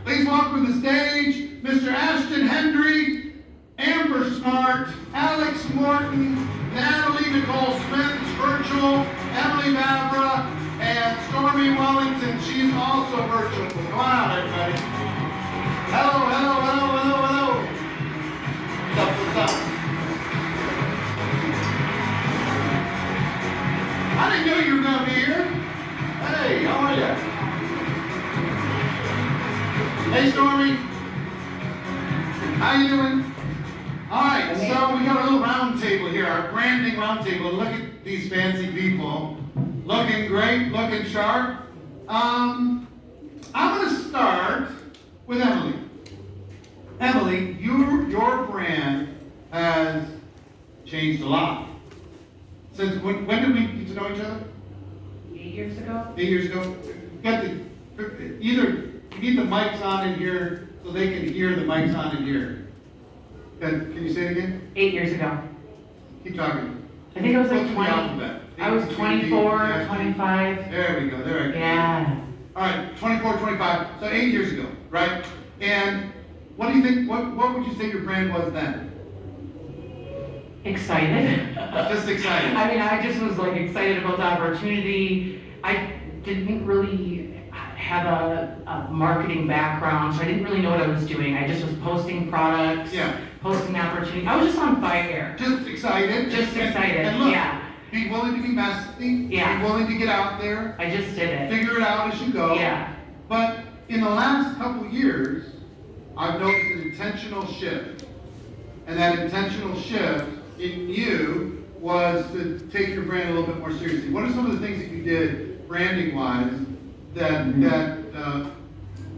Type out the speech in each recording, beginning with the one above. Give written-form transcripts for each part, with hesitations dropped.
Please welcome to the stage Mr. Ashton Hendry, Amber Smart, Alex Morton, Natalie Nicole Smith, virtual, Emily Vavra, and Stormy Wellington. She's also virtual. Come on out, everybody. Hello, hello, hello, hello, hello. What's up? I didn't know you were going to be here. Hey, how are you? Hey, Stormy. How you doing? All right, so we got a little round table here, our branding round table. Look at these fancy people. Looking great, looking sharp. I'm going to start with Emily. Emily, your brand has changed a lot. Since when did we get to know each other? 8 years ago. 8 years ago. You need the mics on in here so they can hear the mics on in here. Can you say it again? 8 years ago. Keep talking. I think I was like Go through the 20. alphabet. I was 24, 25. There we go. There I go. Yeah. All right, 24, 25. So 8 years ago, right? And what do you think? What would you say your brand was then? Excited. Just excited. I mean, I just was like excited about the opportunity. I didn't really have a marketing background, so I didn't really know what I was doing. I just was posting products, posting opportunity. I was just on fire. Just excited. Just excited. And look, yeah. Be willing to be messy. Yeah. Be willing to get out there. I just did it. Figure it out as you go. Yeah. But in the last couple of years, I've noticed an intentional shift. And that intentional shift in you was to take your brand a little bit more seriously. What are some of the things that you did branding-wise that made the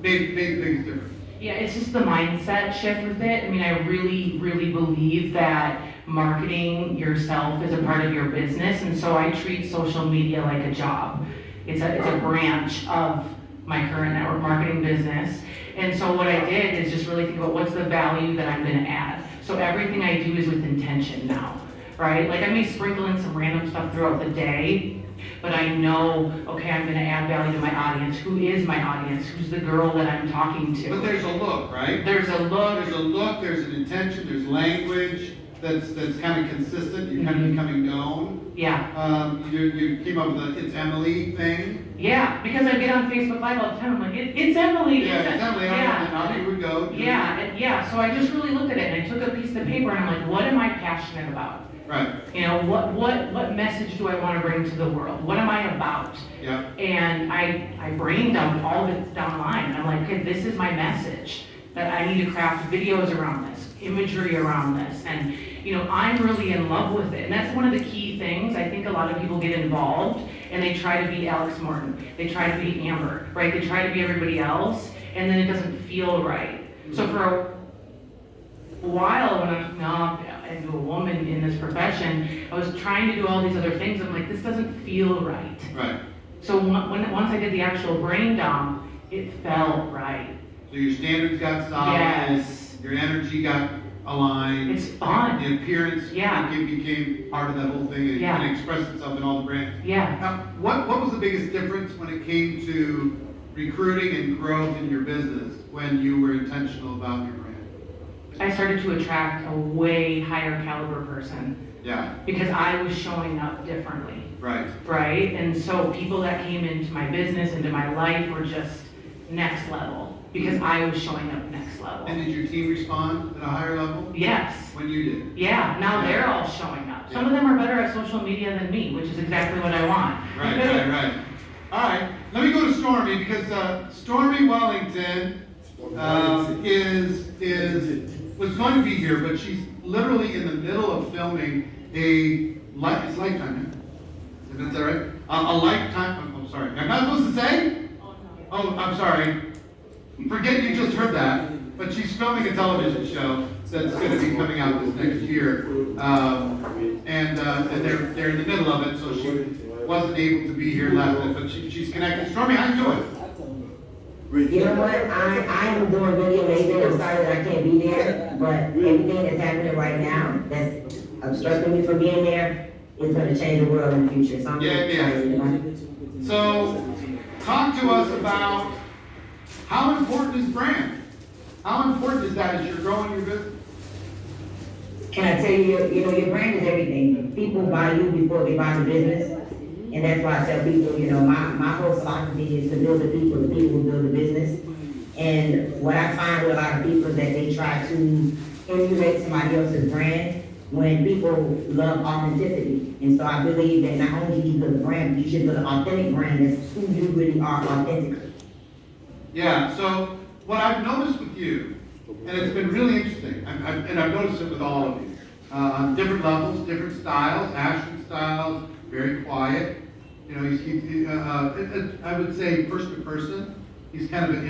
biggest difference? Yeah, it's just the mindset shift with it. I mean, I really, really believe that marketing yourself is a part of your business, and so I treat social media like a job. It's a branch of my current network marketing business. And so what I did is just really think about what's the value that I'm gonna add. So everything I do is with intention now, right? Like I may sprinkle in some random stuff throughout the day, but I know, okay, I'm gonna add value to my audience. Who is my audience? Who's the girl that I'm talking to? But there's a look, right? There's a look. There's a look, there's an intention, there's language that's kind of consistent. You're kind of becoming known. Yeah. You came up with the "It's Emily" thing. Yeah, because I get on Facebook Live all the time. I'm like, it's Emily. Yeah, it's Emily. Yeah. And out you would go. Yeah. So I just really looked at it and I took a piece of paper and I'm like, what am I passionate about? Right. You know, what message do I want to bring to the world? What am I about? Yeah. And I brain dumped all of it down the line. And I'm like, okay, this is my message. That I need to craft videos around this, imagery around this, and you know, I'm really in love with it. And that's one of the key things. I think a lot of people get involved and they try to be Alex Morton. They try to be Amber, right? They try to be everybody else, and then it doesn't feel right. Mm-hmm. So for a while, when I was now into a woman in this profession, I was trying to do all these other things. I'm like, this doesn't feel right. Right. So once I did the actual brain dump, it felt right. So your standards got solid. Yes. Your energy got aligned. It's fun. The appearance became part of that whole thing. It can express itself in all the brands. Yeah. Now, what was the biggest difference when it came to recruiting and growth in your business when you were intentional about your brand? I started to attract a way higher caliber person. Yeah. Because I was showing up differently. Right. Right? And so people that came into my business, into my life, were just next level. Because I was showing up next level. And did your team respond at a higher level? Yes. When you did? Yeah, now they're all showing up. Some of them are better at social media than me, which is exactly what I want. Right. All right, let me go to Stormy, because Stormy Wellington was going to be here, but she's literally in the middle of filming it's Lifetime, if that's all right? A Lifetime, I'm sorry, am I supposed to say? Oh, I'm sorry. Forget you just heard that, but she's filming a television show that's going to be coming out this next year, and they're in the middle of it, so she wasn't able to be here last night, but she's connected. Stormy, how you doing? You know what? I'm doing really amazing. I'm sorry that I can't be there, but everything that's happening right now that's obstructing me from being there is going to change the world in the future. So I'm really excited about it. So, talk to us about how important is brand? say your brand is everything. People buy you before they buy the business. And that's why I tell people, my whole philosophy is to build the people will build the business. And what I find with a lot of people is that they try to emulate somebody else's brand when people love authenticity. And so I believe that not only do you build a brand, but you should build an authentic brand that's who you really are authentically. Yeah, so what I've noticed with you, and it's been really interesting, and I've noticed it with all of you, on different levels, different styles, Ashton styles, very quiet. I would say person to person, he's kind of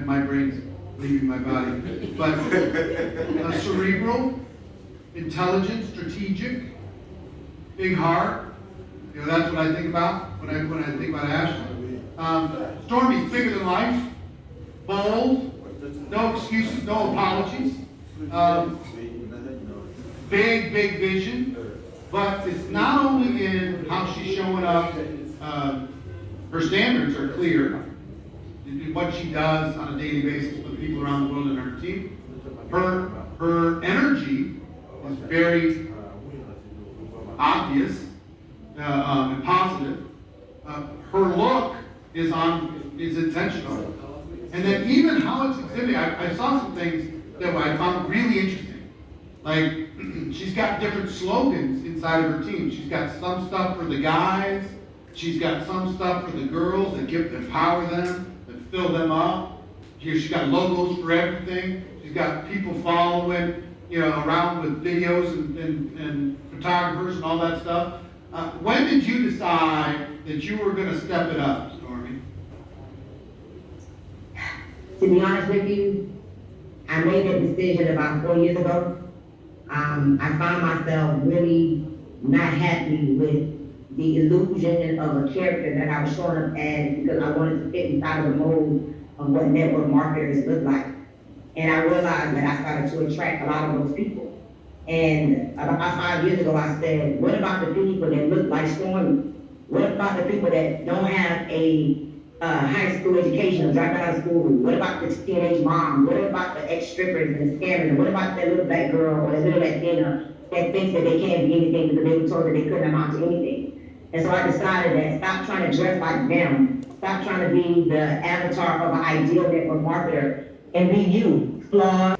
my brain's leaving my body, but cerebral, intelligent, strategic, big heart. That's what I think about when I think about Ashton. Stormy, bigger than life, bold, no excuses, no apologies. Big vision, but it's not only in how she's showing up. Her standards are clear. What she does on a daily basis with people around the world in her team. Her energy is very obvious and positive. Her look is intentional. And then even how it's exhibited, I saw some things that I found really interesting. Like, she's got different slogans inside of her team. She's got some stuff for the guys. She's got some stuff for the girls that empower them, that fill them up. She's got logos for everything. She's got people following, around with videos and photographers and all that stuff. When did you decide that you were going to step it up, Stormy? To be honest with you, I made that decision about 4 years ago. I found myself really not happy with the illusion of a character that I was showing up as because I wanted to fit inside of the mold of what network marketers look like. And I realized that I started to attract a lot of those people. And about 5 years ago, I said, what about the people that look like Stormy? What about the people that don't have a high school education or dropped out of school? What about the teenage mom? What about the ex-strippers and the scammers? What about that little black girl or that little Latina that thinks that they can't be anything because they were told that they couldn't amount to anything? And so I decided that stop trying to dress like them. Stop trying to be the avatar of an ideal network marketer and be you. Flawed.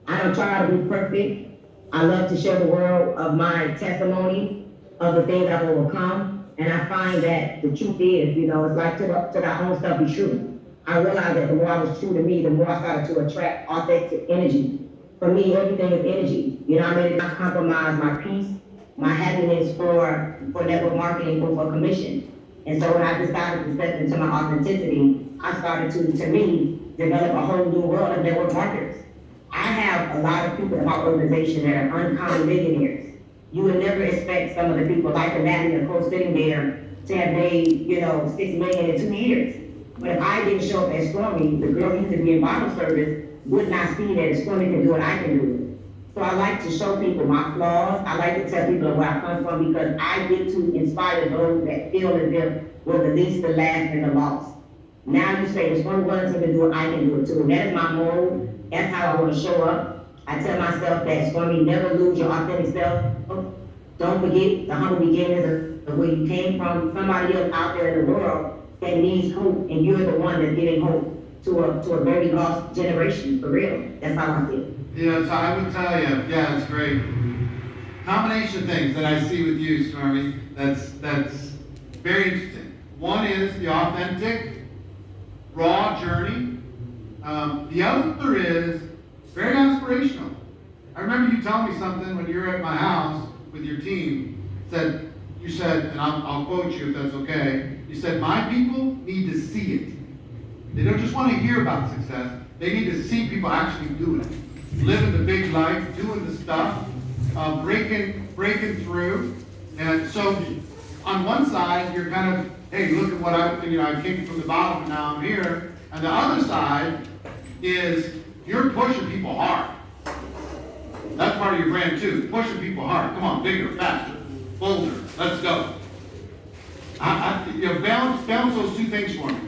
I don't try to be perfect. I love to show the world of my testimony of the things I've overcome. And I find that the truth is, it's like to our own stuff be true. I realized that the more I was true to me, the more I started to attract authentic energy. For me, everything is energy. I made it not compromise my peace, my happiness for network marketing or for commission. And so when I decided to step into my authenticity, I started to me, develop a whole new world of network marketers. I have a lot of people in my organization that are uncommon millionaires. You would never expect some of the people like the Natalie Nicole sitting there to have made, $6 million in 2 years. But if I didn't show up as Stormy, the girl who used to be in bottle service would not see that Stormy can do what I can do. So I like to show people my flaws. I like to tell people where I come from because I get to inspire those that feel as if we're the least, the last, and the lost. Now you say, if one willing to do it, I can do it too. And that is my mode. That's how I want to show up. I tell myself that, Stormy, never lose your authentic self. Don't forget the humble beginnings of where you came from. Somebody else out there in the world that needs hope, and you're the one that's giving hope to a very lost generation, for real. That's how I feel. Yeah, so I would tell you, yeah, it's great. Combination of things that I see with you, Stormy, that's very interesting. One is the authentic, raw journey. The other is very aspirational. I remember you telling me something when you were at my house with your team. You said, and I'll quote you if that's okay. You said, my people need to see it. They don't just want to hear about success. They need to see people actually doing it. Living the big life, doing the stuff, breaking through. And so on one side, you're kind of, hey, look at what I came from the bottom and now I'm here. And the other side is you're pushing people hard. That's part of your brand too, pushing people hard. Come on, bigger, faster, bolder, let's go. I balance those two things for me.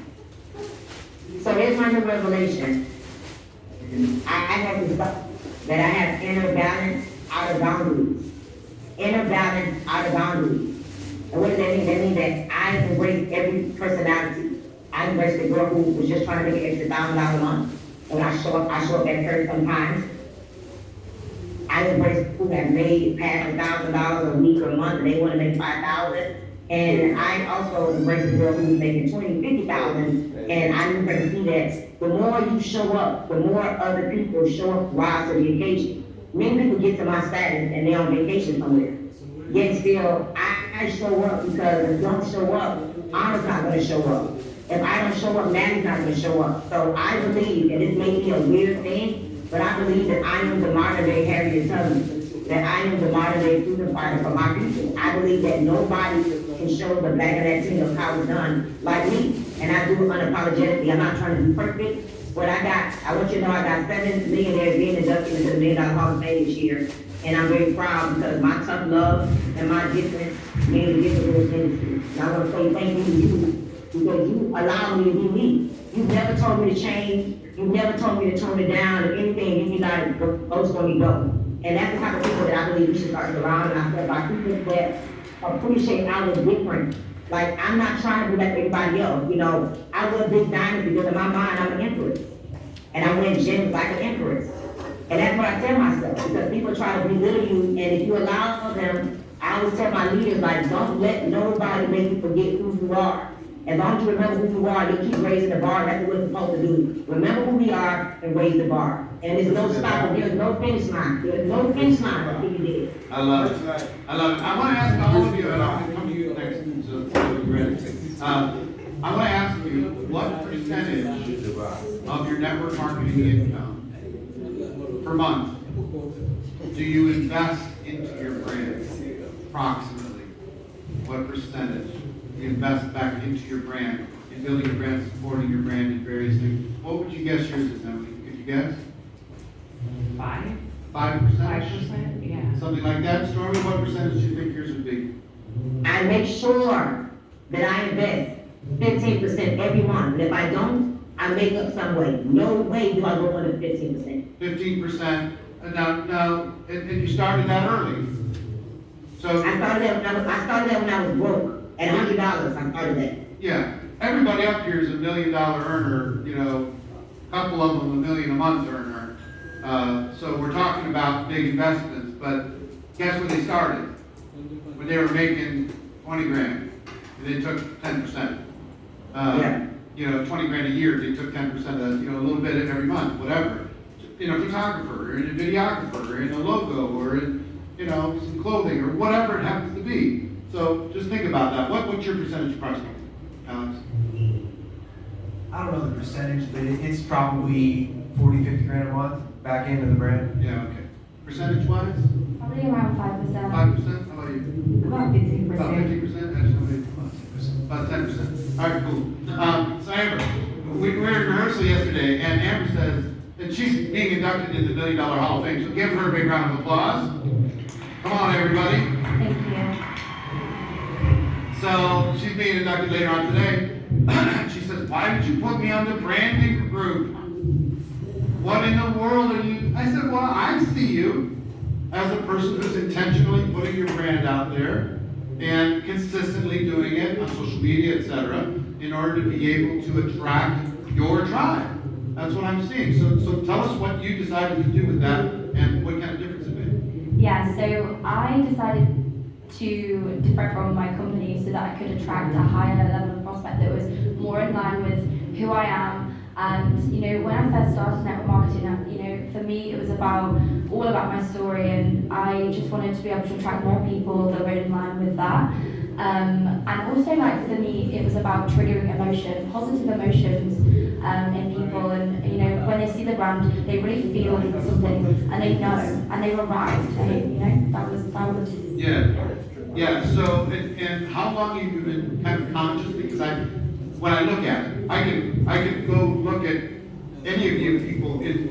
So here's my new revelation. I have to stop that I have inner balance out of boundaries. Inner balance out of boundaries. And what does that mean? That means that I embrace every personality. I embrace the girl who was just trying to make an extra $1,000 a month. And when I show up at church sometimes. I embrace who have made past $1,000 a week or a month and they want to make $5,000. And I also embrace the girl who's making $20,000, $50,000. And I need her to see that the more you show up, the more other people show up rise to the occasion. Many people get to my status and they're on vacation somewhere. Yet still, I show up because if you don't show up, honor's not going to show up. If I don't show up, Maddie's not going to show up. So I believe, and this may be a weird thing, but I believe that I am the modern day Harriet Tubman, that I am the modern day freedom fighter for my people. I believe that nobody can show the black and Latino how it's done like me. And I do it unapologetically. I'm not trying to be perfect, but I want you to know I got 7 millionaires being inducted into the $1 Million Hall of Fame this year. And I'm very proud because my tough love and my difference made a difference in this industry. And I want to say thank you to you because you allowed me to be me. You never told me to change. You never told me to tone it down or anything. You be like, goes for me, go. And that's the type of people that I believe we should start surrounding ourselves by people that appreciate our different. Like, I'm not trying to be like everybody else. You know, I wear big diamonds because in my mind, I'm an empress. And I wear gems like an empress. And that's what I tell myself, because people try to belittle you, and if you allow them, I always tell my leaders, like, don't let nobody make you forget who you are. As long as you remember who you are, you keep raising the bar, that's what we're supposed to do. Remember who we are and raise the bar. And there's no stop, there's no finish line. There's no finish line until you did. I love it. I love it. I want to ask all of you, and I'll come to you next, so you're ready. I want to ask you, what percentage of your network marketing income per month do you invest into your brand? Approximately. What percentage do you invest back into your brand, in building your brand, supporting your brand in various things? What would you guess yours is, Emily? Could you guess? 5%? 5%? 5%, yeah. Something like that. Stormy, what percentage do you think yours would be? I make sure that I invest 15% every month. And if I don't, I make up some way. No way do I go under 15%. 15%. Now, and you started that early. So I started that when I was broke. At $100, I started that. yeah, everybody up here is $1 million earner. You know, a couple of them $1 million a month earner. So we're talking about big investments. But guess where they started? When they were making 20 grand, and they took 10%. Yeah. You know, 20 grand a year, they took 10% of, you know, a little bit every month, whatever. In a photographer, or in a videographer, or in a logo, or in, you know, some clothing, or whatever it happens to be. So just think about that. What's your percentage approximately, Alex? I don't know the percentage, but it's probably 40, 50 grand a month back into the brand. Yeah, okay. Percentage-wise? Probably around 5%. 5%? How about you? About 15%. About 50%? Actually, about 10%. All right, cool. So Amber, we were in rehearsal yesterday, and Amber says that she's being inducted into the $1 Million Hall of Fame. So give her a big round of applause. Come on, everybody. Thank you. So she's being inducted later on today. She says, why did you put me on the branding group? What in the world are you? I said, well, I see you as a person who's intentionally putting your brand out there and consistently doing it on social media, etc., in order to be able to attract your tribe. That's what I'm seeing. So tell us what you decided to do with that and what kind of difference it made. Yeah, so I decided to differ from my company so that I could attract a higher level of prospect that was more in line with who I am. And you know, when I first started network marketing, you know, for me it was all about my story, and I just wanted to be able to attract more people that were in line with that. And also, like, for me, it was about triggering emotion, positive emotions in people, and you know, when they see the brand, they really feel something, and they know, and they were right. And, you know, that was. Yeah. So, and how long have you been kind of conscious? Because when I look at it, I can go look at any of you people in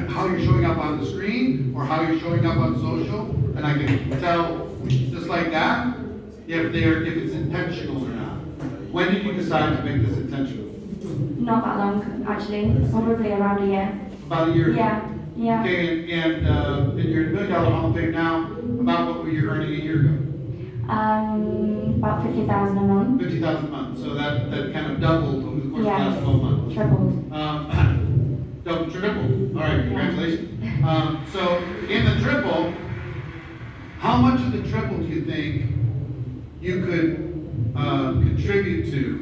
how you're showing up on the screen or how you're showing up on social, and I can tell just like that if it's intentional or not. When did you decide to make this intentional? Not that long, actually. Probably around a year. About a year ago? Yeah, yeah. Okay, and you're in $1 million Hall of Fame now. About what were you earning a year ago? About 50,000 a month. 50,000 a month. So that kind of doubled over the course of the Yeah. last 12 months. Tripled. Double, triple. All right, congratulations. So in the triple, how much of the triple do you think you could contribute to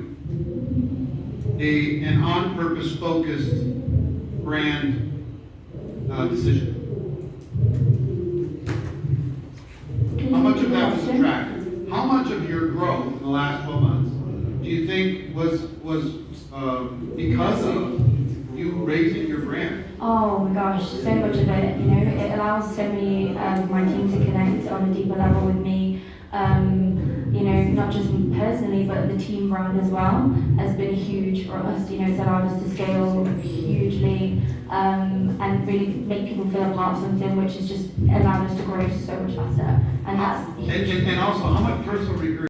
an on-purpose focused brand decision? How much of that was subtracted? How much of your growth in the last 12 months do you think was because of you raising your brand? Oh my gosh, so much of it. You know, it allows so many of my team to connect on a deeper level with me. You know, not just personally, but the team brand as well has been huge for us. You know, it's allowed us to scale hugely and really make people feel a part of something, which has just allowed us to grow so much faster. And that's huge. And also, how much personal recruiting